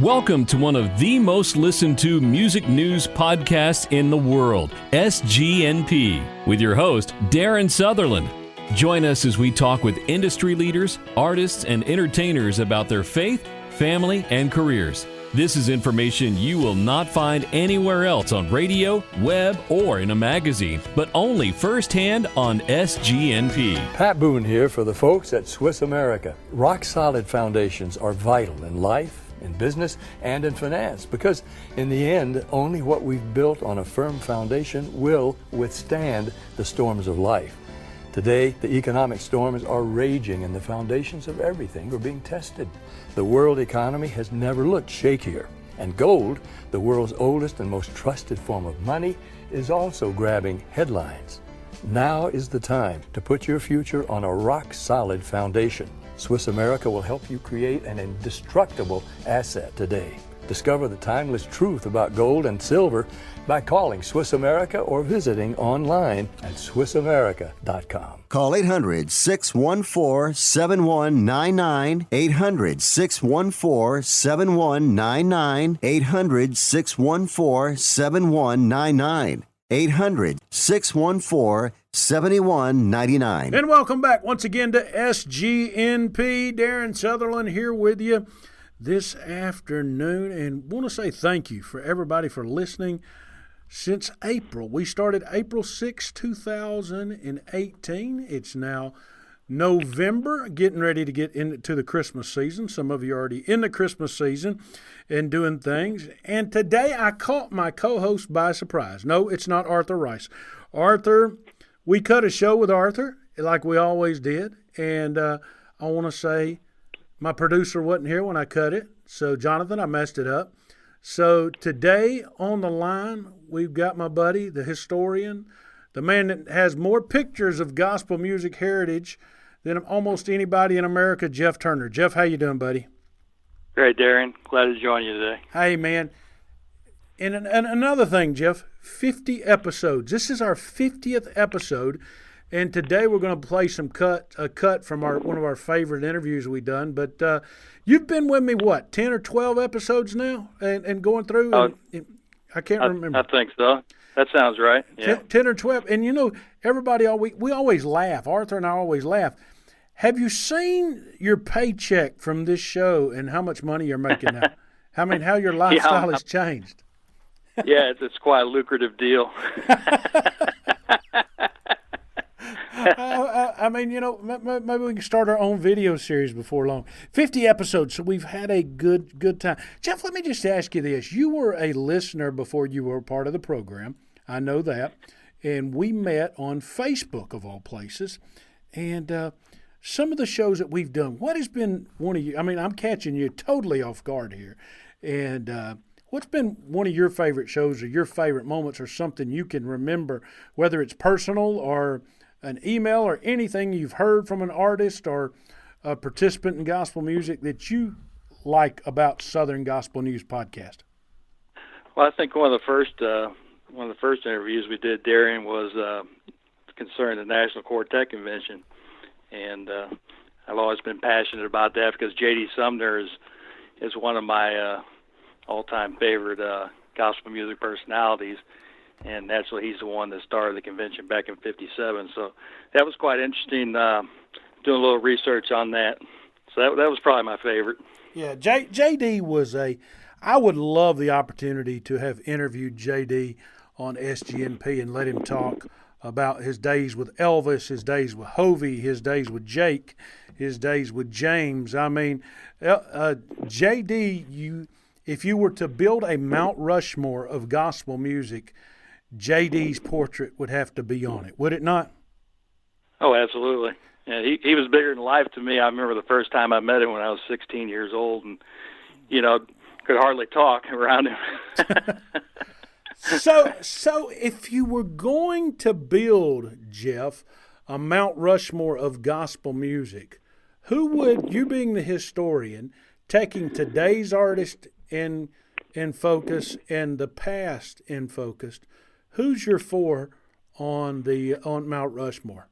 Welcome to one of the most listened to music news podcasts in the world, SGNP, with your host, Darien Southerland. Join us as we talk with industry leaders, artists, and entertainers about their faith, family, and careers. This is information you will not find anywhere else on radio, web, or in a magazine, but only firsthand on SGNP. Pat Boone here for the folks at Swiss America. Rock-solid foundations are vital in life, in business, and in finance, because in the end, only what we've built on a firm foundation will withstand the storms of life. Today, the economic storms are raging and the foundations of everything are being tested. The world economy has never looked shakier. And gold, the world's oldest and most trusted form of money, is also grabbing headlines. Now is the time to put your future on a rock-solid foundation. Swiss America will help you create an indestructible asset today. Discover the timeless truth about gold and silver by calling Swiss America or visiting online at SwissAmerica.com. Call 800-614-7199, 800-614-7199, 800-614-7199, 800-614-7199. And welcome back once again to SGNP. Darien Southerland here with you this afternoon, and want to say thank you for everybody for listening since April. We started April 6, 2018. It's now November, getting ready to get into the Christmas season. Some of you are already in the Christmas season and doing things. And today I caught my co-host by surprise. No, it's not Arthur Rice. Arthur, we cut a show with Arthur like we always did. And I want to say my producer wasn't here when I cut it. So, Jonathan, I messed it up. So today on the line, we've got my buddy, the historian, the man that has more pictures of gospel music heritage than almost anybody in America, Jeff Turner. Jeff, how you doing, buddy? Great, Darien. Glad to join you today. Hey, man. And another thing, Jeff, 50 episodes. This is our 50th episode, and today we're going to play a cut from one of our favorite interviews we've done. But you've been with me, what, 10 or 12 episodes now and going through? I can't remember. I think so. That sounds right. Yeah. 10 or 12. And, you know, everybody, we always laugh. Arthur and I always laugh. Have you seen your paycheck from this show and how much money you're making now? How your lifestyle has changed? Yeah, it's quite a lucrative deal. I mean, you know, maybe we can start our own video series before long. 50 episodes, so we've had a good time. Jeff, let me just ask you this. You were a listener before you were part of the program. I know that. And we met on Facebook, of all places. And some of the shows that we've done, what has been one of you? I mean, I'm catching you totally off guard here. And what's been one of your favorite shows or your favorite moments or something you can remember, whether it's personal or an email or anything you've heard from an artist or a participant in gospel music that you like about Southern Gospel News Podcast? Well, I think one of the first interviews we did, Darien, was concerning the National Quartet Convention, and I've always been passionate about that because J.D. Sumner is one of my all-time favorite gospel music personalities. And naturally, he's the one that started the convention back in '57. So that was quite interesting, doing a little research on that. So that was probably my favorite. Yeah, J.D. was I would love the opportunity to have interviewed J.D. on SGNP and let him talk about his days with Elvis, his days with Hovey, his days with Jake, his days with James. I mean, J.D., if you were to build a Mount Rushmore of gospel music, J.D.'s portrait would have to be on it, would it not? Oh, absolutely. Yeah, he was bigger than life to me. I remember the first time I met him when I was 16 years old, and could hardly talk around him. So if you were going to build, Jeff, a Mount Rushmore of gospel music, who would you, being the historian, taking today's artist in focus and the past in focus, who's your four on Mount Rushmore?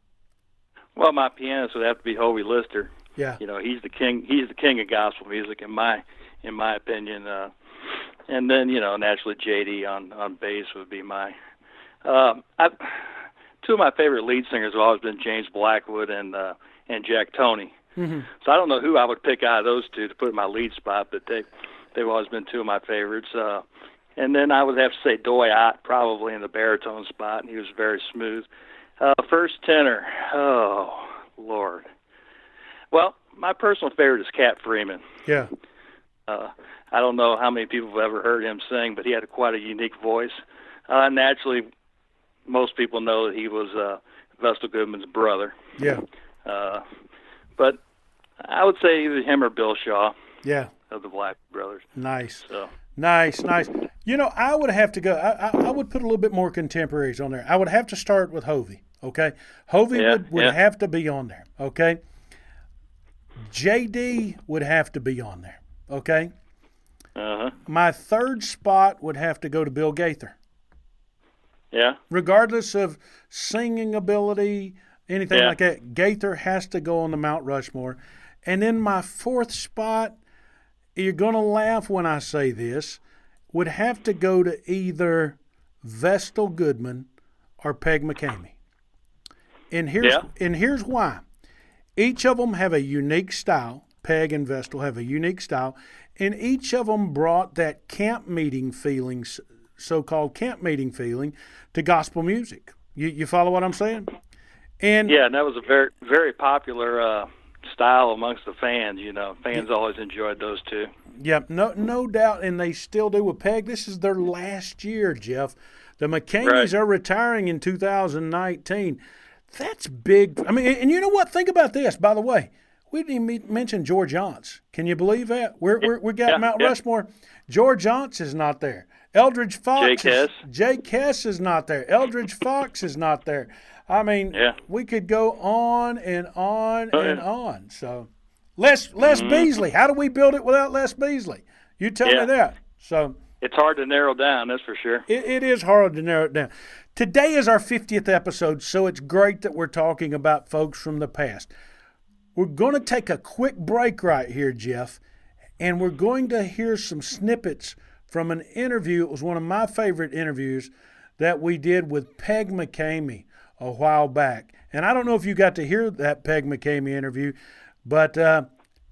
Well, my pianist would have to be Hovey Lister. Yeah. He's the king. He's the king of gospel music in my in my opinion. And then, naturally JD on bass would be my. Two of my favorite lead singers have always been James Blackwood and Jack Toney. Mm-hmm. So I don't know who I would pick out of those two to put in my lead spot, but they've always been two of my favorites. And then I would have to say Doy Ott probably in the baritone spot, and he was very smooth. First tenor, oh, Lord. Well, my personal favorite is Cat Freeman. Yeah. I don't know how many people have ever heard him sing, but he had quite a unique voice. Naturally, most people know that he was Vestal Goodman's brother. Yeah. But I would say either him or Bill Shaw. Yeah. Of the Black Brothers. Nice. So. Nice. I would have to go. I would put a little bit more contemporaries on there. I would have to start with Hovey. Okay, Hovey would have to be on there. Okay, JD would have to be on there. Okay. My third spot would have to go to Bill Gaither. Yeah. Regardless of singing ability, anything like that, Gaither has to go on the Mount Rushmore. And then my fourth spot, you're going to laugh when I say this, would have to go to either Vestal Goodman or Peg McKamey. And here's why. Each of them have a unique style. Peg and Vestal have a unique style. And each of them brought that camp meeting feeling, so-called camp meeting feeling, to gospel music. You follow what I'm saying? And that was a very, very popular style amongst the fans. Fans always enjoyed those two. Yeah, no doubt, and they still do with Peg. This is their last year, Jeff. The McKameys are retiring in 2019. That's big. I mean, and you know what? Think about this, by the way. We didn't even mention George Yonts. Can you believe that? We got Mount Rushmore. George Yonts is not there. Eldridge Fox. Jay Kess is not there. Eldridge Fox is not there. I mean, we could go on and on and on. So, Les Beasley. How do we build it without Les Beasley? You tell me that. So it's hard to narrow down, that's for sure. It is hard to narrow it down. Today is our 50th episode, so it's great that we're talking about folks from the past. We're going to take a quick break right here, Jeff, and we're going to hear some snippets from an interview. It was one of my favorite interviews that we did with Peg McKamey a while back. And I don't know if you got to hear that Peg McKamey interview, but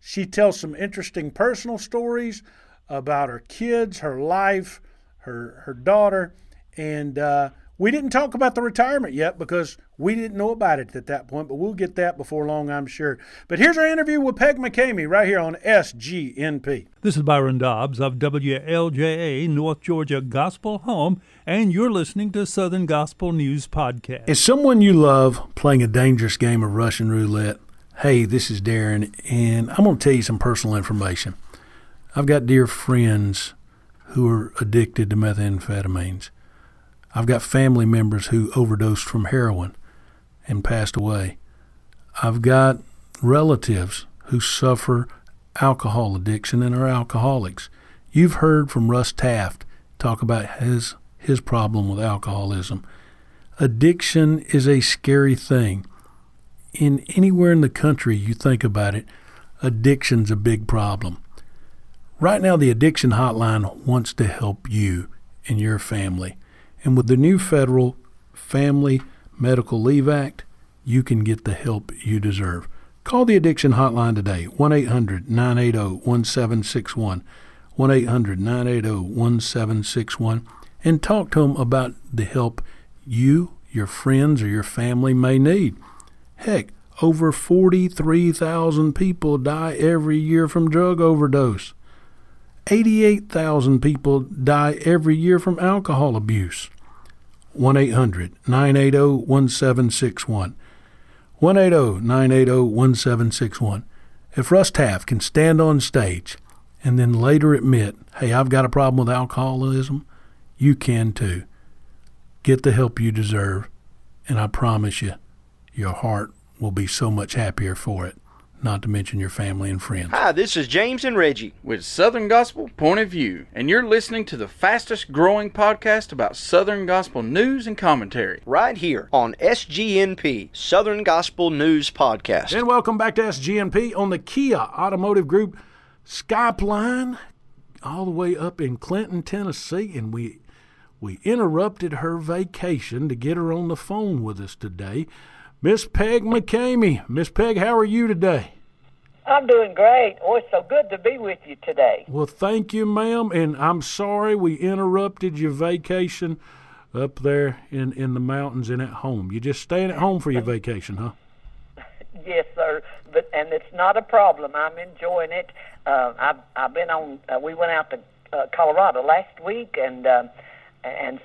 she tells some interesting personal stories about her kids, her life, her daughter, and we didn't talk about the retirement yet because we didn't know about it at that point, but we'll get that before long, I'm sure. But here's our interview with Peg McKamey right here on SGNP. This is Byron Dobbs of WLJA North Georgia Gospel Home, and you're listening to Southern Gospel News Podcast. Is someone you love playing a dangerous game of Russian roulette? Hey, this is Darren, and I'm going to tell you some personal information. I've got dear friends who are addicted to methamphetamines. I've got family members who overdosed from heroin and passed away. I've got relatives who suffer alcohol addiction and are alcoholics. You've heard from Russ Taft talk about his problem with alcoholism. Addiction is a scary thing. Anywhere in the country you think about it, addiction's a big problem. Right now, the Addiction Hotline wants to help you and your family. And with the new federal Family Medical Leave Act, you can get the help you deserve. Call the Addiction Hotline today, 1-800-980-1761, 1-800-980-1761, and talk to them about the help you, your friends, or your family may need. Heck, over 43,000 people die every year from drug overdose. 88,000 people die every year from alcohol abuse. 1-800-980-1761. 1-800-980-1761. If Russ Taft can stand on stage and then later admit, hey, I've got a problem with alcoholism, you can too. Get the help you deserve, and I promise you, your heart will be so much happier for it. Not to mention your family and friends. Hi, this is James and Reggie with Southern Gospel Point of View, and you're listening to the fastest growing podcast about Southern Gospel news and commentary. Right here on SGNP, Southern Gospel News Podcast. And welcome back to SGNP on the Kia Automotive Group Skyline all the way up in Clinton, Tennessee, and we interrupted her vacation to get her on the phone with us today. Miss Peg McKamey. Miss Peg, how are you today? I'm doing great. Oh, it's so good to be with you today. Well, thank you, ma'am, and I'm sorry we interrupted your vacation up there in the mountains and at home. You just staying at home for your vacation, huh? Yes, sir. And it's not a problem. I'm enjoying it. I've been on. We went out to Colorado last week and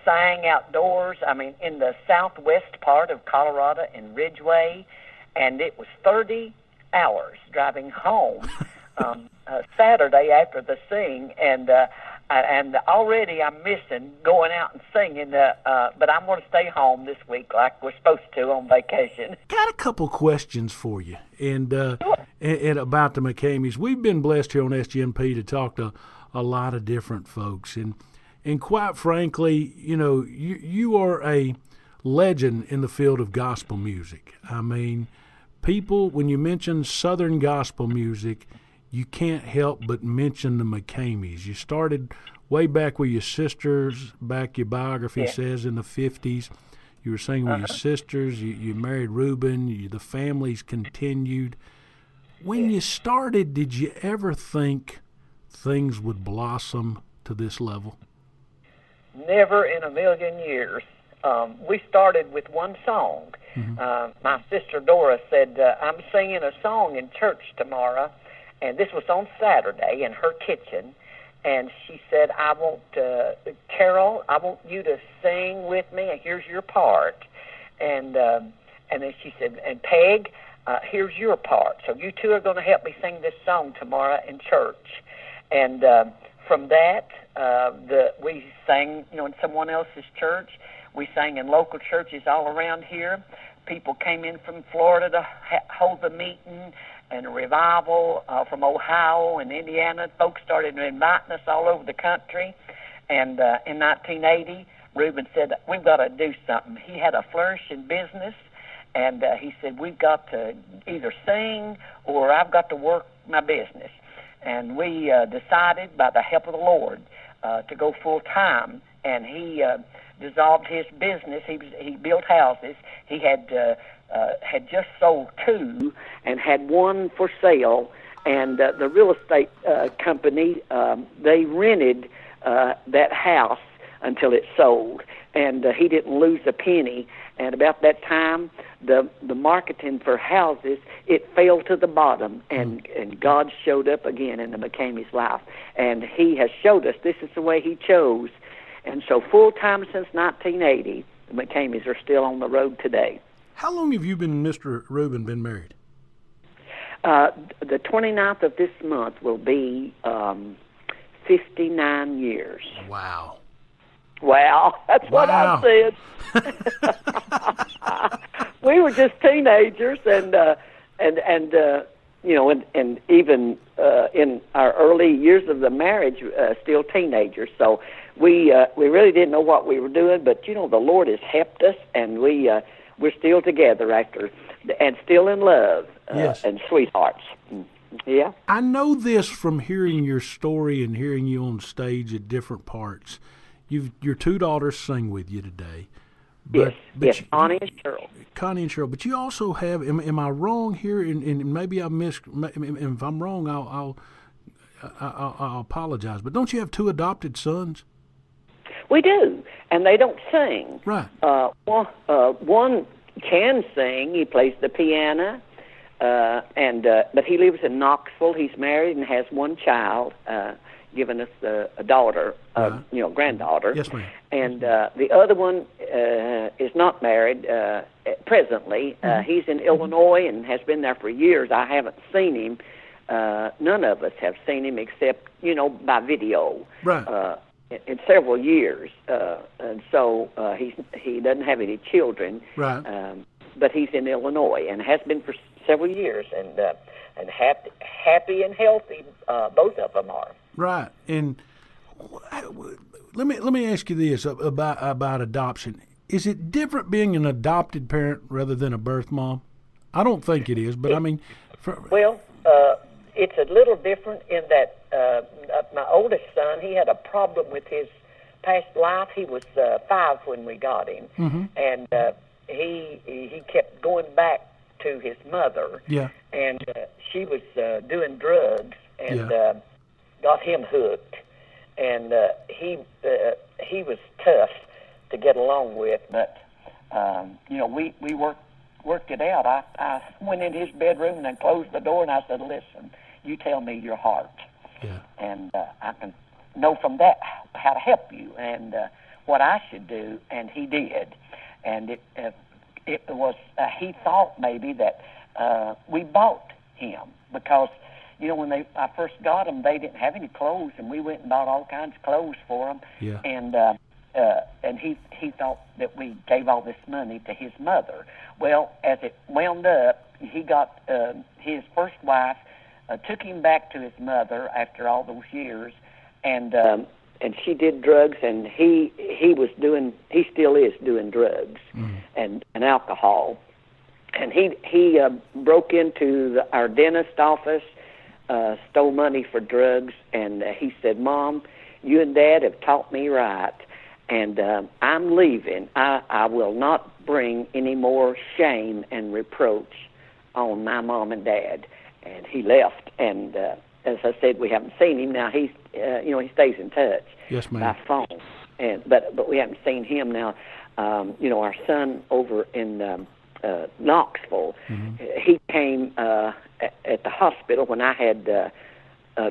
sang outdoors. I mean, in the southwest part of Colorado in Ridgeway, and it was 30 hours driving home Saturday after the sing, and already I'm missing going out and singing, but I'm going to stay home this week like we're supposed to on vacation. Got a couple questions for you, and about the McKameys. We've been blessed here on SGNP to talk to a lot of different folks, and quite frankly, you know, you are a legend in the field of gospel music. I mean, people, when you mention Southern gospel music, you can't help but mention the McKameys. You started way back with your sisters, your biography says in the 50s. You were singing with your sisters. You married Reuben. The families continued. When you started, did you ever think things would blossom to this level? Never in a million years. We started with one song. My sister Dora said, I'm singing a song in church tomorrow, and this was on Saturday in her kitchen, and she said, I want, Carol, I want you to sing with me, and here's your part. And then she said, and Peg, here's your part. So you two are going to help me sing this song tomorrow in church. And from that, we sang, in someone else's church. We sang in local churches all around here. People came in from Florida to hold the meeting and a revival from Ohio and Indiana. Folks started inviting us all over the country. And in 1980, Reuben said, we've got to do something. He had a flourishing business, and he said, we've got to either sing or I've got to work my business. And we decided, by the help of the Lord, to go full-time. And he dissolved his business. He built houses. He had just sold 2 and had one for sale. And the real estate company, they rented that house until it sold. And he didn't lose a penny. And about that time, the marketing for houses, it fell to the bottom. And God showed up again in the McKamey's life. And he has showed us this is the way he chose. And so full-time since 1980, the McKameys are still on the road today. How long have you and Mr. Reuben been married? The 29th of this month will be 59 years. Wow. Wow, that's what I said. We were just teenagers, and even in our early years of the marriage, still teenagers. So we really didn't know what we were doing, but the Lord has helped us, and we're still together and still in love, and sweethearts. Yeah. I know this from hearing your story and hearing you on stage at different parts. Your 2 daughters sing with you today. But Connie and Cheryl. Connie and Cheryl. But you also have, am I wrong here? And maybe I missed, if I'm wrong, I'll apologize. But don't you have 2 adopted sons? We do, and they don't sing. Right. One can sing. He plays the piano, but he lives in Knoxville. He's married and has 1 child, giving us a daughter, granddaughter. Yes, ma'am. And the other one is not married presently. He's in Illinois and has been there for years. I haven't seen him. None of us have seen him except, by video. Right. In several years, and so he doesn't have any children. Right. But he's in Illinois and has been for several years, and happy and healthy. Both of them are. Right. And let me ask you this about adoption. Is it different being an adopted parent rather than a birth mom? I don't think it is, but I mean, it's a little different in that my oldest son, he had a problem with his past life. He was 5 when we got him, and he kept going back to his mother, and she was doing drugs and got him hooked, and he was tough to get along with, but we worked it out. I went in his bedroom and closed the door, and I said, "Listen, you tell me your heart, and I can know from that how to help you and what I should do." And he did, and it was he thought maybe that we bought him because when I first got him, they didn't have any clothes, and we went and bought all kinds of clothes for him, and he thought that we gave all this money to his mother. Well, as it wound up, he got his first wife took him back to his mother after all those years, and she did drugs, and he still is doing drugs and alcohol, and he broke into our dentist office, stole money for drugs, and he said, "Mom, you and Dad have taught me right, and I'm leaving. I will not bring any more shame and reproach on my mom and Dad." And he left, and as I said, we haven't seen him now. He's he stays in touch by phone, but we haven't seen him now. Our son over in Knoxville, he came at the hospital when I had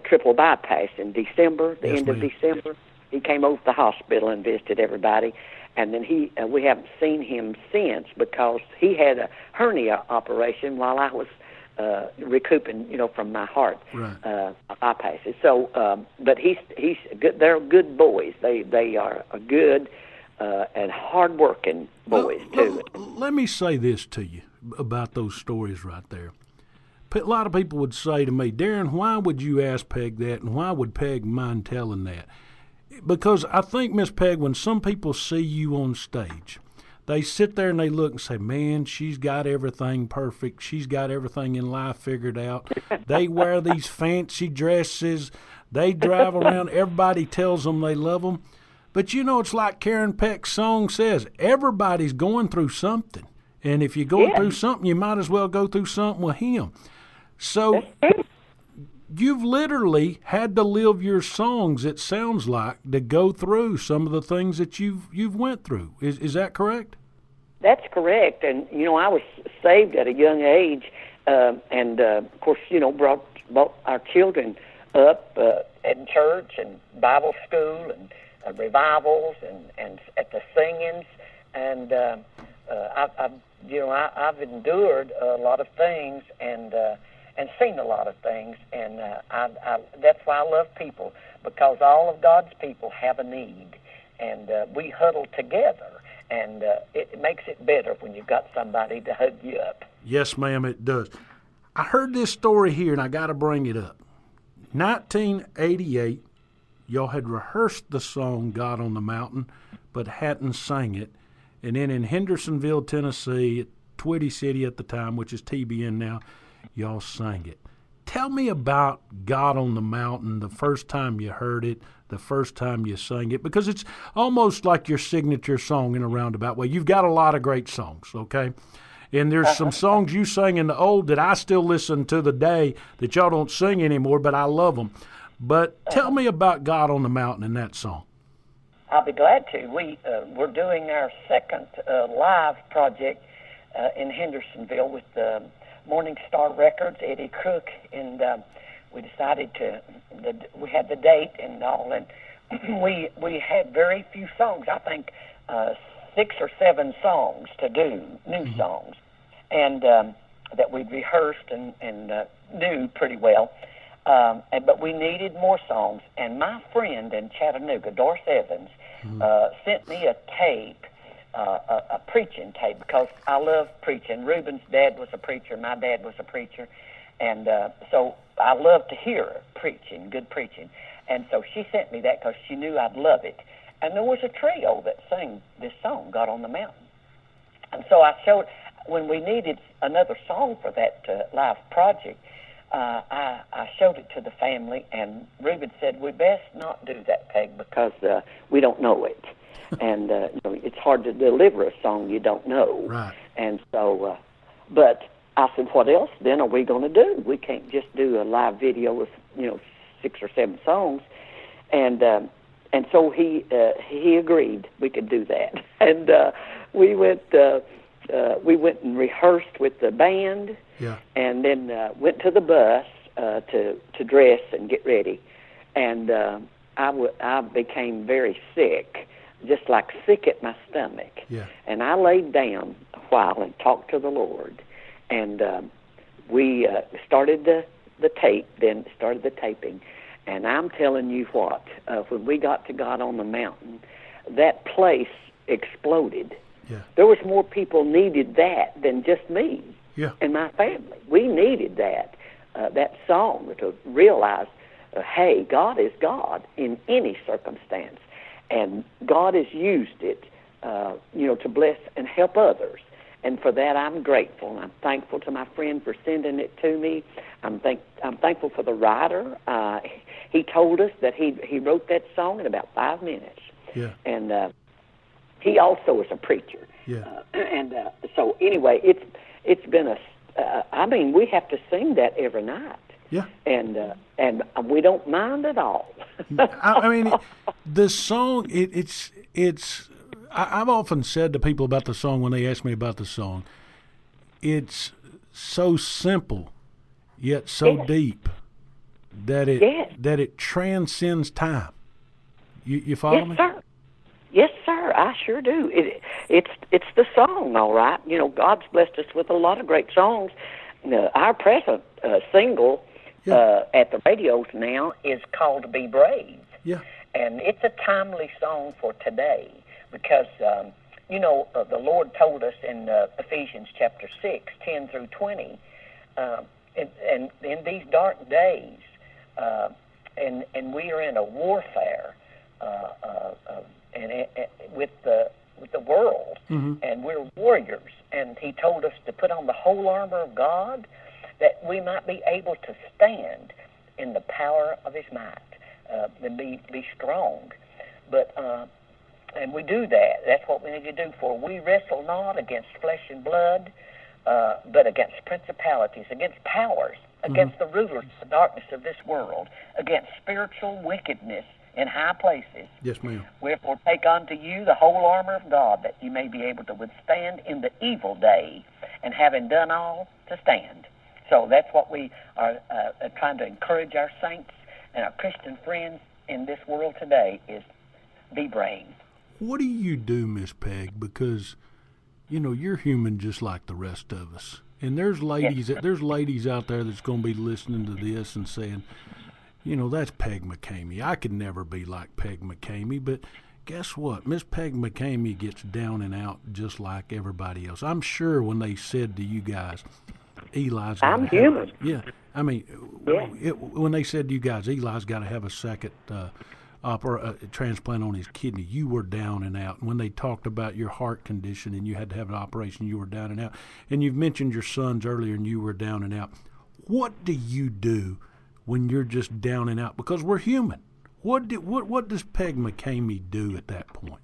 triple bypass in December, the end of December. He came over to the hospital and visited everybody, and then we haven't seen him since because he had a hernia operation while I was recouping, from my heart bypasses. So, but he's good. They're good boys. They are a good and hard-working boys too. Let me say this to you about those stories right there. A lot of people would say to me, "Darren, why would you ask Peg that, and why would Peg mind telling that?" Because I think, Miss Peg, when some people see you on stage, they sit there and they look and say, "Man, she's got everything perfect. She's got everything in life figured out." They wear these fancy dresses. They drive around. Everybody tells them they love them. But it's like Karen Peck's song says, everybody's going through something. And if you're going through something, you might as well go through something with him. So you've literally had to live your songs, it sounds like, to go through some of the things that you've went through. Is that correct? That's correct. And, I was saved at a young age, and, of course, brought our children up in church and Bible school and revivals and at the singings. And I've endured a lot of things and seen a lot of things, and that's why I love people, because all of God's people have a need, and we huddle together, and it makes it better when you've got somebody to hug you up. Yes, ma'am, it does. I heard this story here, and I got to bring it up. 1988, y'all had rehearsed the song "God on the Mountain," but hadn't sang it, and then in Hendersonville, Tennessee, at Twitty City at the time, which is TBN now, y'all sang it. Tell me about "God on the Mountain," the first time you heard it, the first time you sang it, because it's almost like your signature song in a roundabout way. You've got a lot of great songs, okay? And there's some songs you sang in the old that I still listen to the day that y'all don't sing anymore, but I love them. But tell me about "God on the Mountain" and that song. I'll be glad to. We're doing our second live project in Hendersonville with Morning Star Records, Eddie Crook, and we decided we had the date and all, and we had very few songs. I think 6 or 7 songs to do, new songs, and that we'd rehearsed and knew pretty well. But we needed more songs, and my friend in Chattanooga, Doris Evans, sent me a tape, a preaching tape, because I love preaching. Reuben's dad was a preacher, my dad was a preacher, and so I love to hear preaching, good preaching. And so she sent me that because she knew I'd love it. And there was a trio that sang this song, "God on the Mountain." And so I showed, when we needed another song for that live project, I showed it to the family, and Reuben said, we best not do that, Peg, because we don't know it. And it's hard to deliver a song you don't know. Right. And so, but I said, what else then are we going to do? We can't just do a live video with 6 or 7 songs. And so he agreed we could do that. And we went and rehearsed with the band. Yeah. And then went to the bus to dress and get ready. And I became very sick, just like sick at my stomach. Yeah. And I laid down a while and talked to the Lord. And we started the taping. And I'm telling you what, when we got to God on the Mountain, that place exploded. Yeah. There was more people needed that than just me. Yeah. And my family. We needed that song to realize, hey, God is God in any circumstance, and God has used it, to bless and help others. And for that, I'm grateful. And I'm thankful to my friend for sending it to me. I'm thankful for the writer. He told us that he wrote that song in about 5 minutes. Yeah. And he also is a preacher. Yeah. So anyway, it's been we have to sing that every night. Yeah. And we don't mind at all. I mean, the song, I've often said to people about the song when they ask me about the song, it's so simple, yet so deep that it transcends time. You follow me? Sir. Yes, sir. I sure do. It's the song, all right. God's blessed us with a lot of great songs. Our present single at the radios now is called "Be Brave." Yeah. And it's a timely song for today because the Lord told us in Ephesians chapter 6, 10 through 20, and in these dark days, and we are in a warfare. With the world, and we're warriors. And he told us to put on the whole armor of God that we might be able to stand in the power of his might, and be strong. But and we do that. That's what we need to do. For we wrestle not against flesh and blood, but against principalities, against powers, against the rulers of the darkness of this world, against spiritual wickedness in high places. Yes, ma'am. Wherefore take unto you the whole armor of God, that you may be able to withstand in the evil day, and having done all, to stand. So that's what we are trying to encourage our saints and our Christian friends in this world today is be brave. What do you do, Miss Peg? Because, you're human just like the rest of us. And there's ladies out there that's going to be listening to this and saying, that's Peg McKamey. I could never be like Peg McKamey, but guess what? Miss Peg McKamey gets down and out just like everybody else. I'm sure when they said to you guys, Eli's got I'm human. When they said to you guys, Eli's got to have a second transplant on his kidney, you were down and out. And when they talked about your heart condition and you had to have an operation, you were down and out. And you've mentioned your sons earlier and you were down and out. What do you do when you're just down and out? Because we're human. What does Peg McKamey do at that point?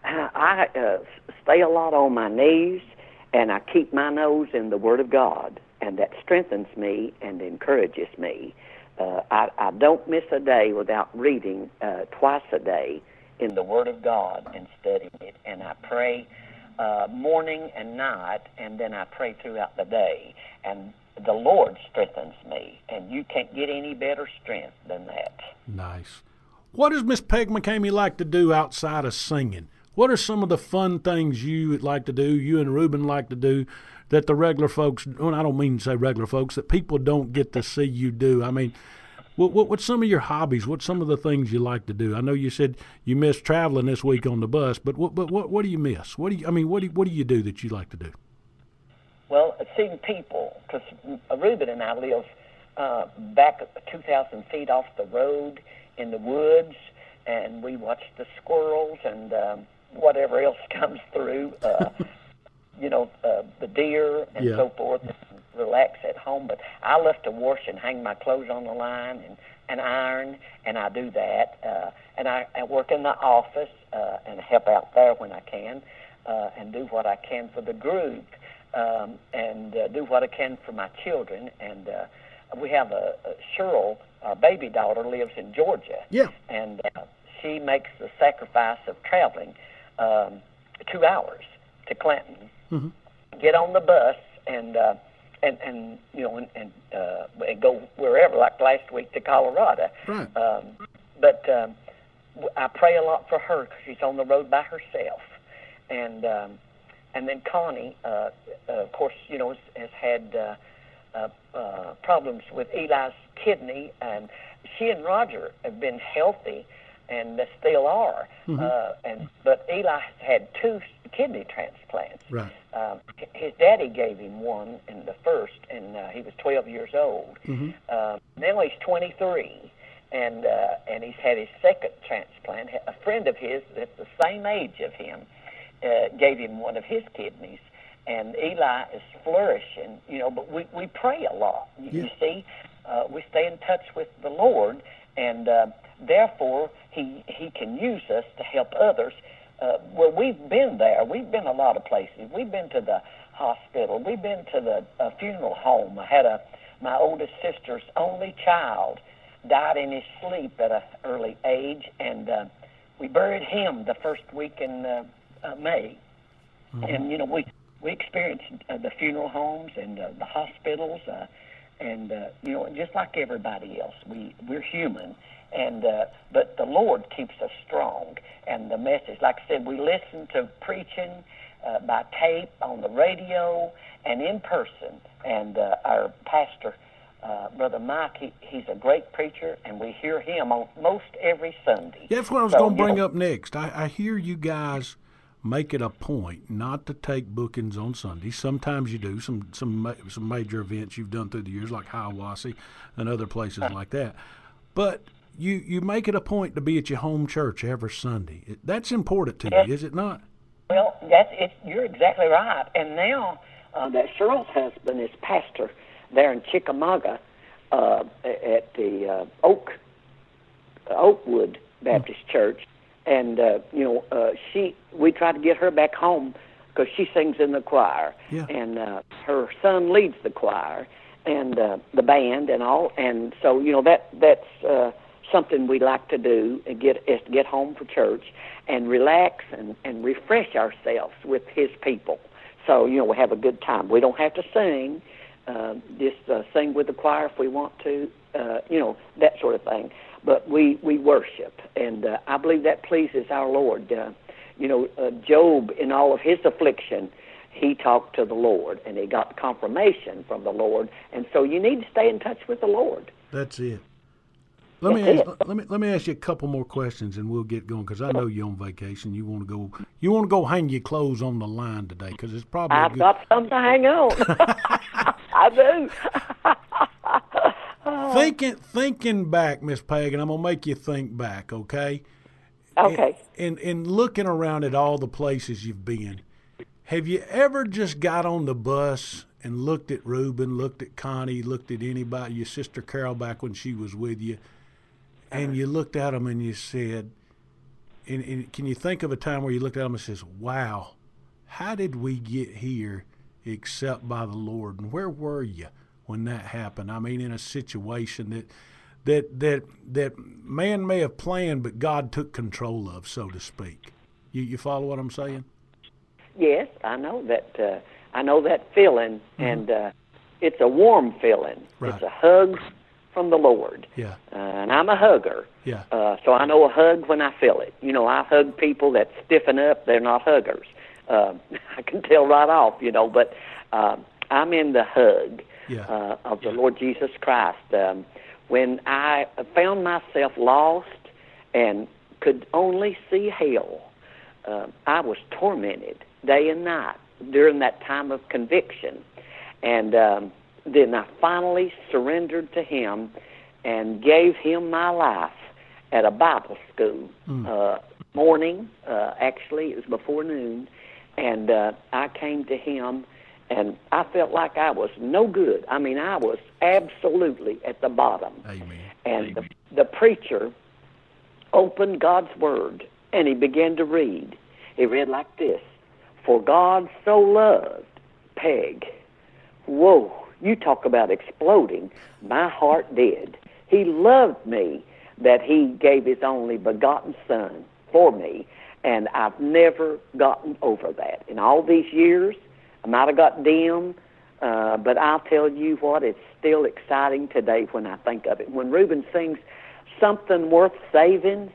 I stay a lot on my knees, and I keep my nose in the Word of God, and that strengthens me and encourages me. I don't miss a day without reading twice a day in the Word of God and studying it, and I pray morning and night, and then I pray throughout the day, and the Lord strengthens me, and you can't get any better strength than that. Nice. What does Miss Peg McKamey like to do outside of singing? What are some of the fun things you like to do, you and Reuben like to do, that the regular folks, well, I don't mean to say regular folks, that people don't get to see you do? I mean, what's some of your hobbies? What's some of the things you like to do? I know you said you missed traveling this week on the bus, but what do you miss? What do you do that you like to do? Well, seeing people, because Reuben and I live back 2,000 feet off the road in the woods, and we watch the squirrels and whatever else comes through. the deer and so forth, and relax at home. But I love to wash and hang my clothes on the line and iron, and I do that. And I work in the office and help out there when I can, and do what I can for the group, and do what I can for my children. And we have a Cheryl, our baby daughter, lives in Georgia. Yeah. And she makes the sacrifice of traveling 2 hours to Clinton, get on the bus, and go wherever, like last week to Colorado. Right. But I pray a lot for her because she's on the road by herself. And then Connie, of course, has had problems with Eli's kidney, and she and Roger have been healthy, and they still are. But Eli has had 2 kidney transplants. Right. His daddy gave him one in the first, and he was 12 years old. Now he's 23, and he's had his second transplant. A friend of his that's the same age of him gave him one of his kidneys, and Eli is flourishing. But we pray a lot. You see, we stay in touch with the Lord, and therefore he can use us to help others. Well, we've been there. We've been a lot of places. We've been to the hospital. We've been to the funeral home. I had my oldest sister's only child died in his sleep at an early age, and we buried him the first week in May. And we experienced the funeral homes and the hospitals, and just like everybody else, we're human. And but the Lord keeps us strong. And the message, like I said, we listen to preaching by tape, on the radio, and in person. And our pastor, Brother Mike, he's a great preacher, and we hear him on most every Sunday. Yeah, that's what I was going to bring up next. I hear you guys make it a point not to take bookings on Sundays. Sometimes you do, some major events you've done through the years, like Hiawassee and other places like that. But you make it a point to be at your home church every Sunday. That's important to you, is it not? Well, that's it. You're exactly right. And now that Cheryl's husband is pastor there in Chickamauga at the Oakwood Baptist Church, and we try to get her back home because she sings in the choir, and her son leads the choir and the band and all, and so that's something we like to do, is to get home for church and relax and refresh ourselves with his people. So, we have a good time. We don't have to sing, just sing with the choir if we want to, that sort of thing. But we worship, and I believe that pleases our Lord. Job, in all of his affliction, he talked to the Lord, and he got confirmation from the Lord. And so you need to stay in touch with the Lord. That's it. Let me ask you a couple more questions, and we'll get going, because I know you're on vacation. You want to go hang your clothes on the line today, because it's probably I've got some to hang on. I do. Thinking back, Miss Peg, and I'm gonna make you think back, okay? Okay. And looking around at all the places you've been, have you ever just got on the bus and looked at Reuben, looked at Connie, looked at anybody, your sister Carol back when she was with you, and you looked at them and you said, and can you think of a time where you looked at them and says, wow, how did we get here except by the Lord? And where were you when that happened? I mean, in a situation that man may have planned, but God took control of, so to speak. You follow what I'm saying? Yes, I know that. I know that feeling, and it's a warm feeling. Right. It's a hug from the Lord. Yeah. And I'm a hugger. Yeah. So I know a hug when I feel it. I hug people that stiffen up. They're not huggers. I can tell right off, but I'm in the hug of the Lord Jesus Christ. When I found myself lost and could only see hell, I was tormented day and night during that time of conviction. And then I finally surrendered to Him and gave Him my life at a Bible school morning. Actually, it was before noon. And I came to him, and I felt like I was no good. I mean, I was absolutely at the bottom. Amen. And the preacher opened God's Word, and he began to read. He read like this: "For God so loved," Peg. Whoa, you talk about exploding. My heart did. He loved me that he gave his only begotten Son for me, and I've never gotten over that. In all these years, I might have got dim, but I'll tell you what, it's still exciting today when I think of it. When Reuben sings something worth saving,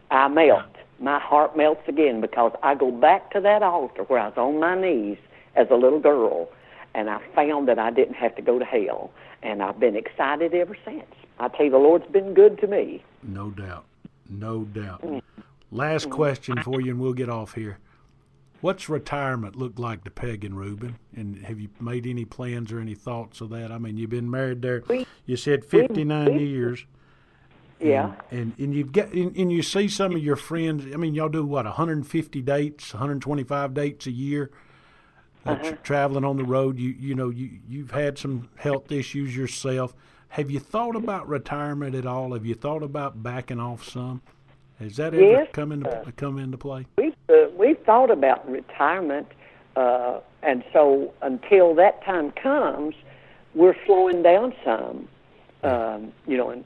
I melt. My heart melts again because I go back to that altar where I was on my knees as a little girl, and I found that I didn't have to go to hell, and I've been excited ever since. I tell you, the Lord's been good to me. No doubt. No doubt. Last question for you, and we'll get off here. What's retirement look like to Peg and Reuben? And have you made any plans or any thoughts of that? I mean, you've been married there, you said 59 years. Yeah. And you've got, and you see some of your friends, I mean, y'all do what, 150 dates, 125 dates a year, traveling on the road. You've had some health issues yourself. Have you thought about retirement at all? Have you thought about backing off some? Has that ever come into play? We've thought about retirement, and so until that time comes, we're slowing down some. And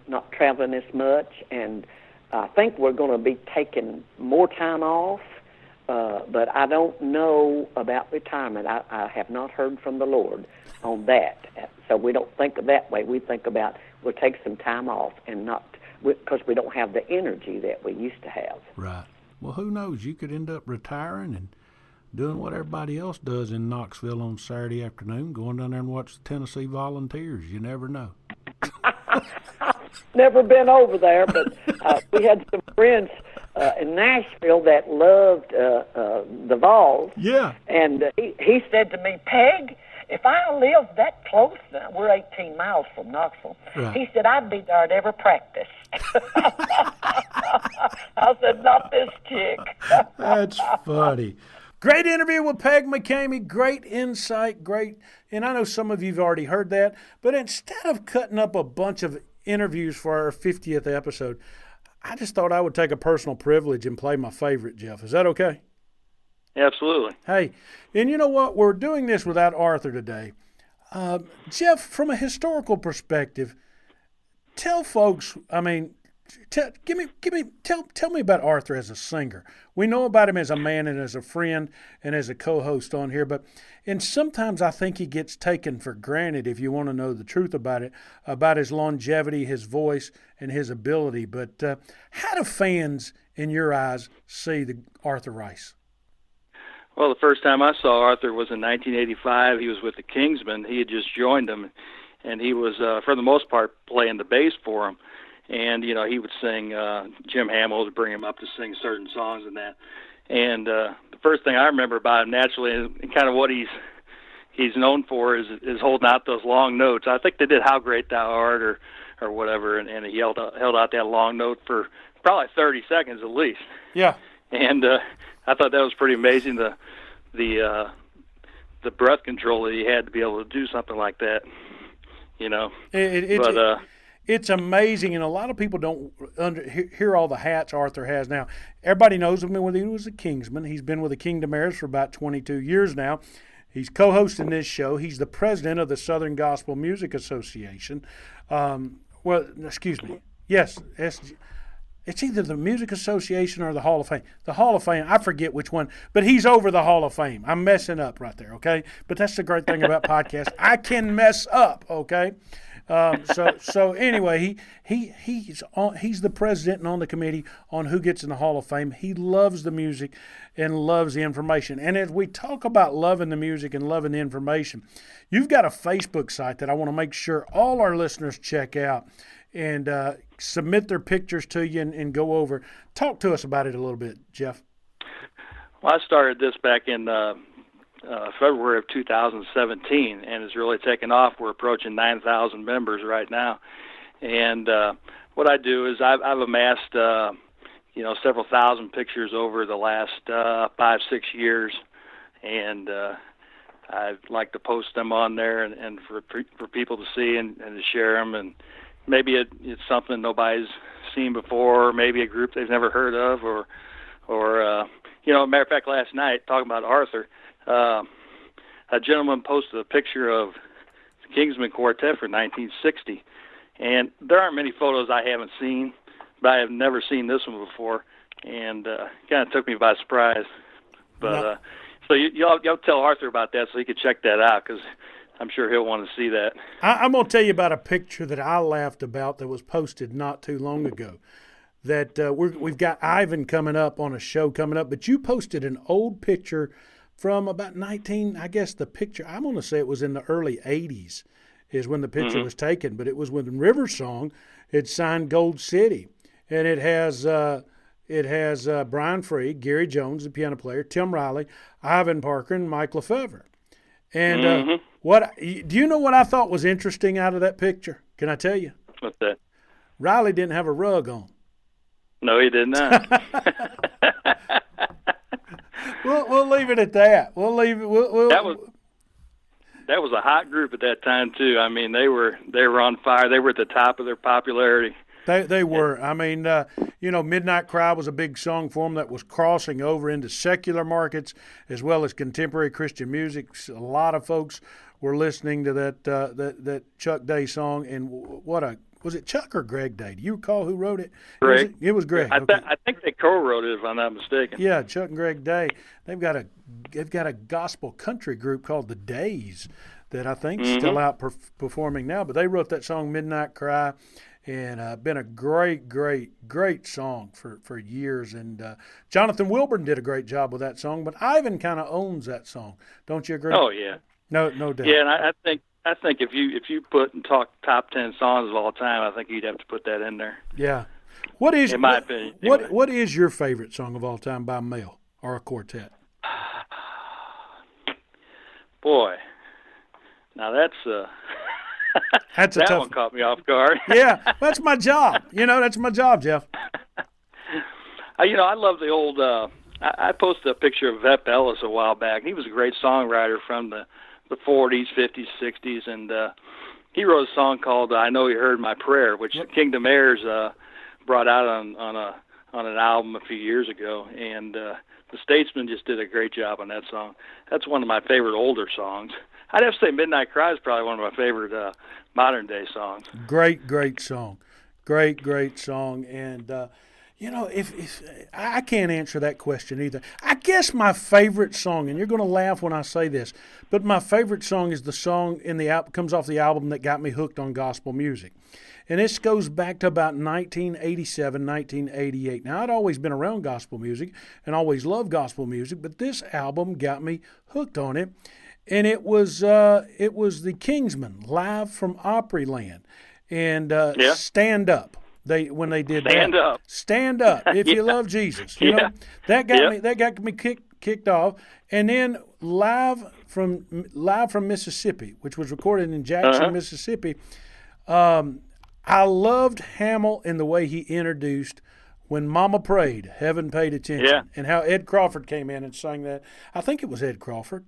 not traveling as much, and I think we're going to be taking more time off, but I don't know about retirement. I have not heard from the Lord on that, so we don't think of that way. We think about we'll take some time off, and not because we don't have the energy that we used to have. Right. Well, who knows? You could end up retiring and doing what everybody else does in Knoxville on Saturday afternoon, going down there and watch the Tennessee Volunteers. You never know. Never been over there, but we had some friends in Nashville that loved the Vols. Yeah. And he said to me, "Peg, if I lived that close, we're 18 miles from Knoxville." Right. He said, "I'd be there at every practice." I said, "Not this chick." That's funny. Great interview with Peg McKamey. Great insight. Great. And I know some of you have already heard that. But instead of cutting up a bunch of interviews for our 50th episode, I just thought I would take a personal privilege and play my favorite, Jeff. Is that okay? Absolutely. Hey, and you know what? We're doing this without Arthur today. Jeff, from a historical perspective, tell folks, I mean, tell me about Arthur as a singer. We know about him as a man and as a friend and as a co-host on here, and sometimes I think he gets taken for granted if you want to know the truth about it, about his longevity, his voice, and his ability. But how do fans, in your eyes, see the Arthur Rice? Well, the first time I saw Arthur was in 1985. He was with the Kingsmen. He had just joined them, and he was, for the most part, playing the bass for them. And, he would sing, Jim Hamill would bring him up to sing certain songs and that. And the first thing I remember about him, naturally, and kind of what he's known for is holding out those long notes. I think they did How Great Thou Art or whatever, and he held out that long note for probably 30 seconds at least. Yeah. And I thought that was pretty amazing, the breath control that he had to be able to do something like that, It's amazing, and a lot of people don't hear all the hats Arthur has now. Everybody knows him when he was a Kingsman. He's been with the Kingdom Heirs for about 22 years now. He's co-hosting this show. He's the president of the Southern Gospel Music Association. Yes, it's either the Music Association or the Hall of Fame. The Hall of Fame, I forget which one, but he's over the Hall of Fame. I'm messing up right there, okay? But that's the great thing about podcasts. I can mess up, okay? So anyway, he's the president and on the committee on who gets in the Hall of Fame. He loves the music and loves the information. And as we talk about loving the music and loving the information, you've got a Facebook site that I want to make sure all our listeners check out and submit their pictures to you and go over. Talk to us about it a little bit, Jeff. Well, I started this back in February of 2017, and it's really taken off. We're approaching 9,000 members right now. And what I do is I've amassed, several thousand pictures over the last 5-6 years. and I'd like to post them on there and for people to see and to share them, and maybe it's something nobody's seen before, or maybe a group they've never heard of, or matter of fact, last night, talking about Arthur, a gentleman posted a picture of the Kingsmen Quartet for 1960, and there aren't many photos I haven't seen, but I have never seen this one before, and kind of took me by surprise. But so y'all tell Arthur about that so he could check that out, because I'm sure he'll want to see that. I'm going to tell you about a picture that I laughed about that was posted not too long ago. That we've got Ivan coming up on a show coming up, but you posted an old picture from about I guess the picture, I'm going to say it was in the early 80s is when the picture was taken, but it was when River Song had signed Gold City. And it has Brian Free, Gary Jones, the piano player, Tim Riley, Ivan Parker, and Mike Lefevre. And do you know what I thought was interesting out of that picture? Can I tell you? What's that? Riley didn't have a rug on. No, he did not. We'll leave it at that. We'll leave it. That was a hot group at that time too. I mean, they were on fire. They were at the top of their popularity. They were. I mean, Midnight Cry was a big song for them that was crossing over into secular markets as well as contemporary Christian music. A lot of folks were listening to that Chuck Day song, and was it Chuck or Greg Day? Do you recall who wrote it? Greg. It was Greg. I think they co-wrote it, if I'm not mistaken. Yeah, Chuck and Greg Day. They've got a gospel country group called the Days that I think is still out performing now. But they wrote that song Midnight Cry, and been a great, great, great song for years. And Jonathan Wilburn did a great job with that song. But Ivan kind of owns that song. Don't you agree? Oh yeah. No doubt. Yeah, and I think if you put and talk top 10 songs of all time, I think you'd have to put that in there. Yeah. What is, in my opinion? What is your favorite song of all time by a male or a quartet? Boy, now that's that's a that tough one caught me off guard. Yeah, that's my job. That's my job, Jeff. I love the old. I posted a picture of Vep Ellis a while back. He was a great songwriter from the 40s, 50s, 60s, and he wrote a song called "I Know You Heard My Prayer," which Kingdom Heirs brought out on an album a few years ago, and the Statesmen just did a great job on that song. That's one of my favorite older songs. I'd have to say "Midnight Cry" is probably one of my favorite modern day songs. Great song, great song, and if I can't answer that question either. I guess my favorite song, and you're going to laugh when I say this, but my favorite song is the song comes off the album that got me hooked on gospel music. And this goes back to about 1987, 1988. Now, I'd always been around gospel music and always loved gospel music, but this album got me hooked on it. And it was the Kingsmen live from Opryland, and Stand Up. When they did Stand that. Up. Stand Up if you love Jesus. That got me kicked off. And then live from Mississippi, which was recorded in Jackson, Mississippi. I loved Hamill and the way he introduced "When Mama Prayed, Heaven Paid Attention," and how Ed Crawford came in and sang that. I think it was Ed Crawford.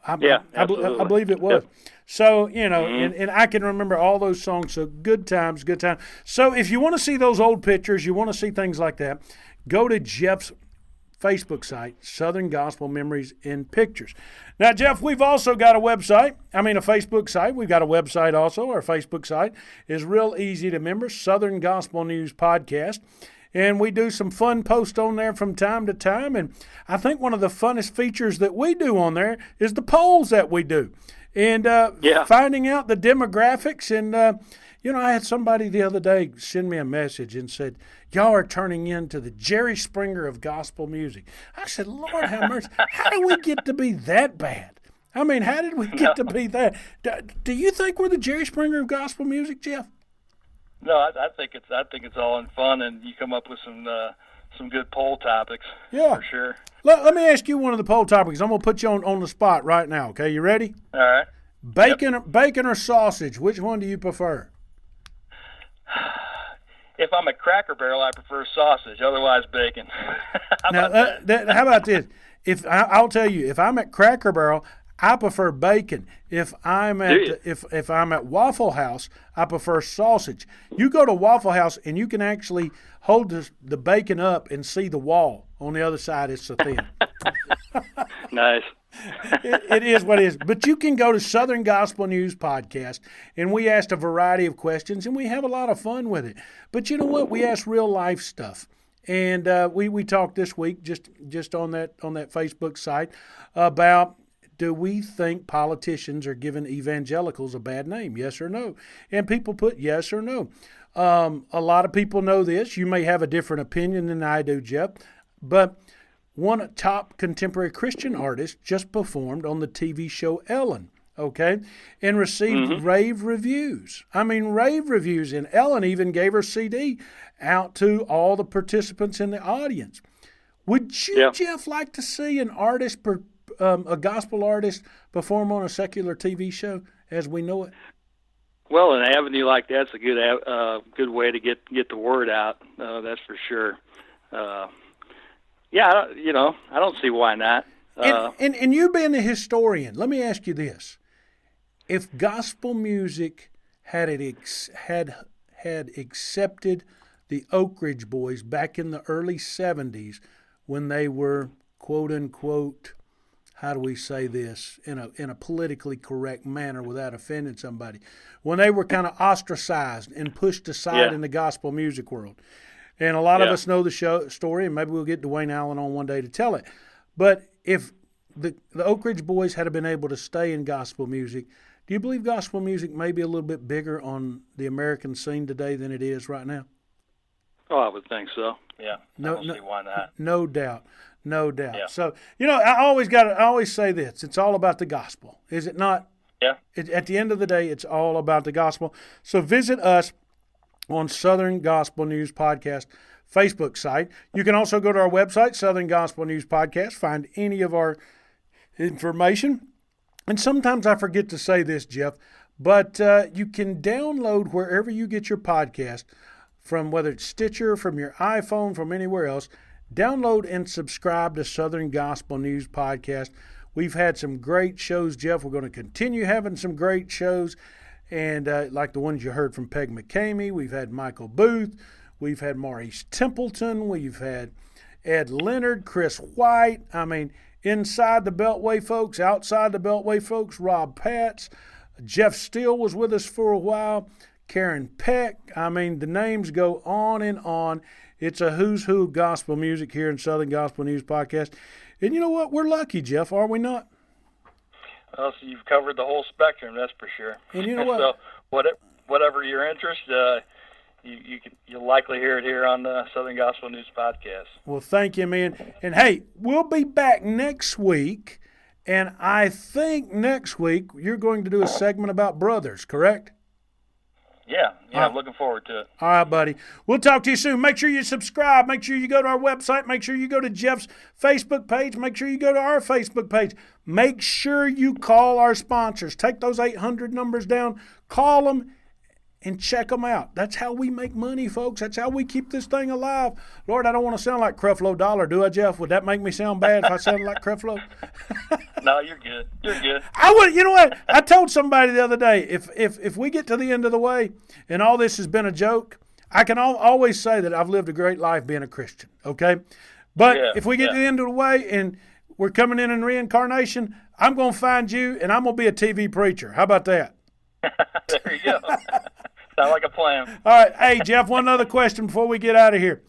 I believe it was. Yep. So, and I can remember all those songs. So good times. So if you want to see those old pictures, you want to see things like that, go to Jeff's Facebook site, Southern Gospel Memories in Pictures. Now, Jeff, we've also got a Facebook site. We've got a website also. Our Facebook site is real easy to remember, Southern Gospel News Podcast. And we do some fun posts on there from time to time. And I think one of the funnest features that we do on there is the polls that we do. And finding out the demographics. And, I had somebody the other day send me a message and said, "Y'all are turning into the Jerry Springer of gospel music." I said, "Lord have mercy. How did we get to be that bad? I mean, how did we get to be that? Do you think we're the Jerry Springer of gospel music, Jeff?" No, I think it's all in fun, and you come up with some good poll topics. Yeah, for sure. Let me ask you one of the poll topics. I'm gonna put you on the spot right now. Okay, you ready? All right. Bacon or sausage? Which one do you prefer? If I'm a Cracker Barrel, I prefer sausage. Otherwise, bacon. How about this? I'll tell you, if I'm at Cracker Barrel, I prefer bacon. If I'm at if I'm at Waffle House, I prefer sausage. You go to Waffle House and you can actually hold the bacon up and see the wall on the other side. It's so thin. Nice. It is what it is. But you can go to Southern Gospel News Podcast, and we asked a variety of questions, and we have a lot of fun with it. But you know what? We ask real life stuff. And we talked this week just on that Facebook site about, do we think politicians are giving evangelicals a bad name? Yes or no? And people put yes or no. A lot of people know this. You may have a different opinion than I do, Jeff. But one top contemporary Christian artist just performed on the TV show Ellen, okay, and received rave reviews. I mean, rave reviews. And Ellen even gave her CD out to all the participants in the audience. Would you, Jeff, like to see an artist a gospel artist perform on a secular TV show as we know it? Well, an avenue like that's a good way to get the word out. That's for sure. I don't see why not. And you being a historian, let me ask you this: if gospel music had accepted the Oak Ridge Boys back in the early '70s, when they were quote unquote, how do we say this in a politically correct manner without offending somebody, when they were kind of ostracized and pushed aside in the gospel music world. And a lot of us know the story, and maybe we'll get Dwayne Allen on one day to tell it. But if the Oak Ridge Boys had been able to stay in gospel music, do you believe gospel music may be a little bit bigger on the American scene today than it is right now? Oh, I would think so. Yeah, I don't see why not. No doubt. Yeah. So, I always say this: it's all about the gospel, is it not? Yeah. At the end of the day, it's all about the gospel. So visit us on Southern Gospel News Podcast Facebook site. You can also go to our website, Southern Gospel News Podcast, find any of our information. And sometimes I forget to say this, Jeff, but you can download wherever you get your podcast, from whether it's Stitcher, from your iPhone, from anywhere else. Download and subscribe to Southern Gospel News Podcast. We've had some great shows, Jeff. We're going to continue having some great shows. And like the ones you heard from Peg McKamey, we've had Michael Booth, we've had Maurice Templeton, we've had Ed Leonard, Chris White. I mean, inside the Beltway folks, outside the Beltway folks, Rob Patz, Jeff Steele was with us for a while, Karen Peck. I mean, the names go on and on. It's a who's who of gospel music here in Southern Gospel News Podcast. And you know what? We're lucky, Jeff, are we not? Well, so you've covered the whole spectrum, that's for sure. And you know what? So whatever your interest, you'll likely hear it here on the Southern Gospel News Podcast. Well, thank you, man. And hey, we'll be back next week, and I think next week you're going to do a segment about brothers, correct? Yeah, I'm looking forward to it. All right, buddy. We'll talk to you soon. Make sure you subscribe. Make sure you go to our website. Make sure you go to Jeff's Facebook page. Make sure you go to our Facebook page. Make sure you call our sponsors. Take those 800 numbers down. Call them and check them out. That's how we make money, folks. That's how we keep this thing alive. Lord, I don't want to sound like Creflo Dollar, do I, Jeff? Would that make me sound bad if I sounded like Creflo? No, you're good. You're good. I would. You know what? I told somebody the other day, if we get to the end of the way and all this has been a joke, I can always say that I've lived a great life being a Christian, okay? But if we get to the end of the way and we're coming in reincarnation, I'm going to find you and I'm going to be a TV preacher. How about that? There you go. Sound like a plan. All right. Hey, Jeff, one other question before we get out of here.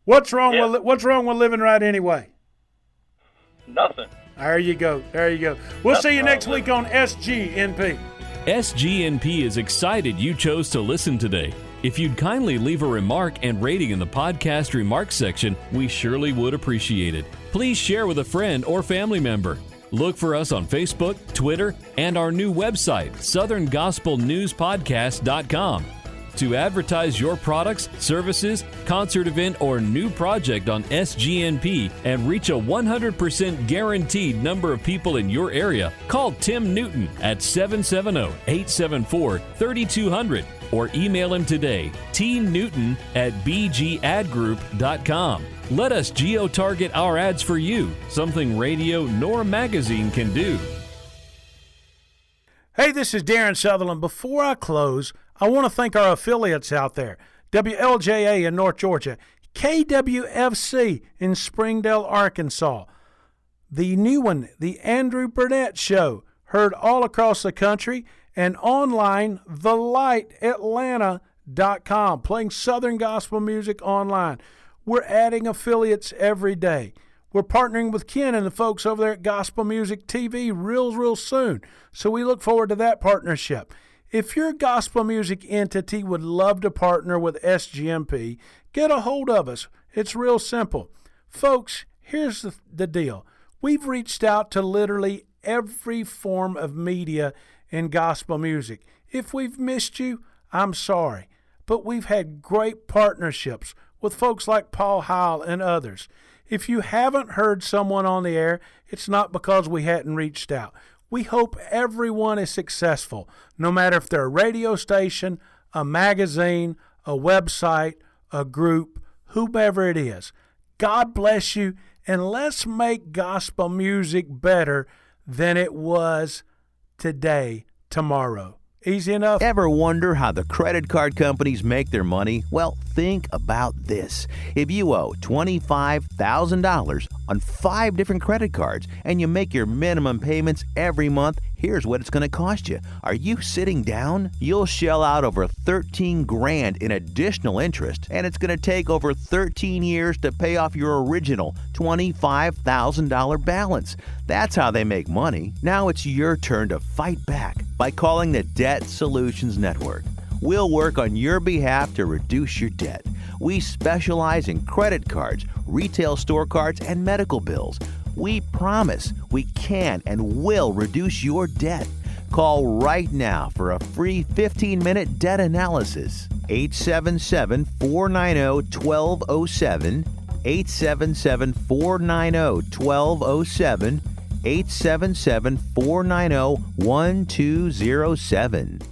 What's wrong with living right anyway? Nothing. There you go. We'll see you next week on SGNP. SGNP is excited you chose to listen today. If you'd kindly leave a remark and rating in the podcast remarks section, we surely would appreciate it. Please share with a friend or family member. Look for us on Facebook, Twitter, and our new website, southerngospelnewspodcast.com. To advertise your products, services, concert event, or new project on SGNP and reach a 100% guaranteed number of people in your area, call Tim Newton at 770-874-3200 or email him today, tnewton@bgadgroup.com. Let us geo-target our ads for you, something radio nor magazine can do. Hey, this is Darien Southerland. Before I close, I want to thank our affiliates out there. WLJA in North Georgia, KWFC in Springdale, Arkansas. The new one, The Andrew Burnett Show, heard all across the country, and online, TheLightAtlanta.com, playing Southern gospel music online. We're adding affiliates every day. We're partnering with Ken and the folks over there at Gospel Music TV real soon. So we look forward to that partnership. If your gospel music entity would love to partner with SGNP, get a hold of us. It's real simple. Folks, here's the deal. We've reached out to literally every form of media in gospel music. If we've missed you, I'm sorry. But we've had great partnerships with folks like Paul Heil and others. If you haven't heard someone on the air, it's not because we hadn't reached out. We hope everyone is successful, no matter if they're a radio station, a magazine, a website, a group, whomever it is. God bless you, and let's make gospel music better than it was today, tomorrow. Easy enough? Ever wonder how the credit card companies make their money? Well, think about this. If you owe $25,000 on 5 different credit cards and you make your minimum payments every month, here's what it's going to cost you. Are you sitting down? You'll shell out over $13,000 in additional interest, and it's going to take over 13 years to pay off your original $25,000 balance. That's how they make money. Now it's your turn to fight back by calling the Debt Solutions Network. We'll work on your behalf to reduce your debt. We specialize in credit cards, retail store cards, and medical bills. We promise we can and will reduce your debt. Call right now for a free 15-minute debt analysis. 877-490-1207. 877-490-1207. 877-490-1207.